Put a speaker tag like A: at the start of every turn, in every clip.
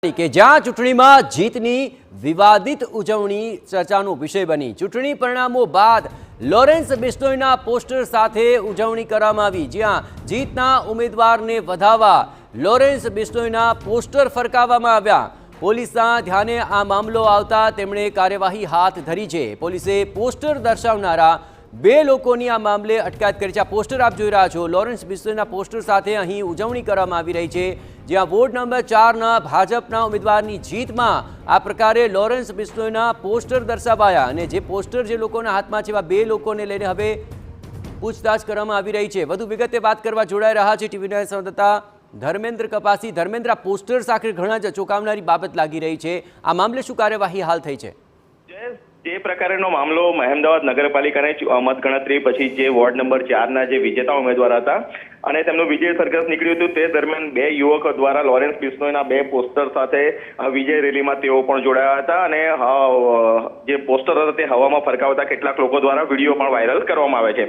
A: કે જ્યાં ચૂંટણીમાં જીતની વિવાદિત ઉજવણી ચર્ચાનો વિષય બની। ચૂંટણી પરિણામો બાદ લોરેન્સ બિશ્નોઈના પોસ્ટર સાથે ઉજવણી કરવામાં આવી, જ્યાં જીતના ઉમેદવારને વધાવવા લોરેન્સ બિશ્નોઈના પોસ્ટર ફરકાવવામાં આવ્યા। પોલીસના ધ્યાને આ મામલો આવતા તેમણે કાર્યવાહી હાથ ધરી છે। પોલીસે પોસ્ટર દર્શાવનારા બે લોકોની આ મામલે અટકાયત કરી છે। આ પોસ્ટર આપ જોઈ રહ્યા છો, લોરેન્સ બિશ્નોઈના પોસ્ટર સાથે અહીં ઉજવણી કરવામાં આવી રહી છે, જ્યાં વોર્ડ નંબર 4ના ભાજપના ઉમેદવારની જીતમાં આ પ્રકારે લોરેન્સ બિશ્નોઈના પોસ્ટર દર્શાવાયા અને જે પોસ્ટર જે લોકોના હાથમાં છે એવા બે લોકોને લઈને હવે પૂછતાછ કરવામાં આવી રહી છે। વધુ વિગતે વાત કરવા જોડાઈ રહ્યા છે ટીવીના સંવાદદાતા ધર્મેન્દ્ર કપાસી। ધર્મેન્દ્ર, આ પોસ્ટર્સ આખરે ઘણા જ ચોંકાવનારી બાબત લાગી રહી છે, આ મામલે શું કાર્યવાહી હાલ થઈ છે?
B: જે પ્રકારનો મામલો અમદાવાદ નગરપાલિકાની મતગણતરી પછી જે વોર્ડ નંબર 4ના જે વિજેતા ઉમેદવાર હતા અને તેમનું વિજય સરઘસ નીકળ્યું હતું, તે દરમિયાન બે યુવકો દ્વારા લોરેન્સ બિશ્નોઈના બે પોસ્ટર સાથે વિજય રેલીમાં તેઓ પણ જોડાયા હતા અને જે પોસ્ટર હતા તે હવામાં ફરકાવતા કેટલાક લોકો દ્વારા વિડીયો પણ વાયરલ કરવામાં આવે છે।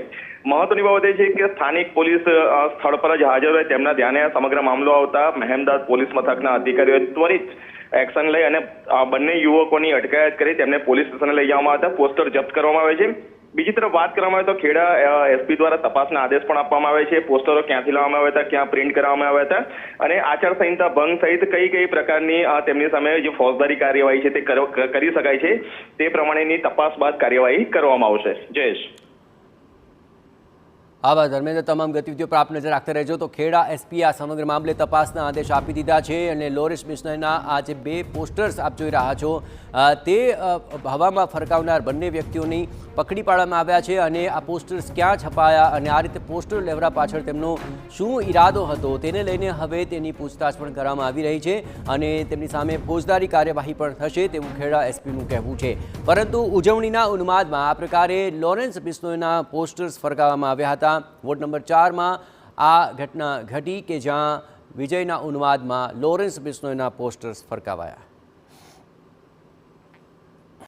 B: મહત્વની બાબત એ છે કે સ્થાનિક પોલીસ સ્થળ પર જ હાજર હોય, તેમના ધ્યાને સમગ્ર મામલો આવતા મહેમદાદ પોલીસ મથકના અધિકારીઓએ ત્વરિત એક્શન લઈ અને બંને યુવકોની અટકાયત કરી તેમને પોલીસ સ્ટેશને લઈ જવામાં આવ્યા, પોસ્ટર જપ્ત કરવામાં આવે છે। બીજી તરફ વાત કરવામાં આવે તો ખેડા એસપી દ્વારા તપાસના આદેશ પણ આપવામાં આવે છે। પોસ્ટરો ક્યાંથી લાવવામાં આવ્યા હતા, ક્યાં પ્રિન્ટ કરવામાં આવ્યા હતા અને આચારસંહિતા ભંગ સહિત કઈ પ્રકારની તેમની સામે જે ફોજદારી કાર્યવાહી છે તે કરી શકાય છે, તે પ્રમાણેની તપાસ બાદ કાર્યવાહી કરવામાં આવશે। જયેશ,
A: આભાર ધર્મેન્દ્ર। તમામ ગતિવિધિઓ પર આપ નજર રાખતા રહેજો। તો ખેડા એસપીએ આ સમગ્ર મામલે તપાસના આદેશ આપી દીધા છે અને લોરેન્સ બિશ્નોઈના આ જે બે પોસ્ટર્સ આપ જોઈ રહ્યા છો તે હવામાં ફરકાવનાર બંને વ્યક્તિઓની પકડી પાડવામાં આવ્યા છે અને આ પોસ્ટર્સ ક્યાં છપાયા અને આ રીતે પોસ્ટર લેવડા પાછળ તેમનો શું ઈરાદો હતો તેને લઈને હવે તેની પૂછતાછ પણ કરવામાં આવી રહી છે અને તેમની સામે ફોજદારી કાર્યવાહી પણ થશે તેવું ખેડા એસપીનું કહેવું છે। પરંતુ ઉજવણીના ઉન્માદમાં આ પ્રકારે લોરેન્સ બિશ્નોઈના પોસ્ટર્સ ફરકાવવામાં આવ્યા હતા। વોર્ડ નંબર 4માં આ ઘટના ઘટી કે જ્યાં વિજયના ઉન્માદમાં લોરેન્સ બિશ્નોઈના પોસ્ટર્સ ફરકાવાયા।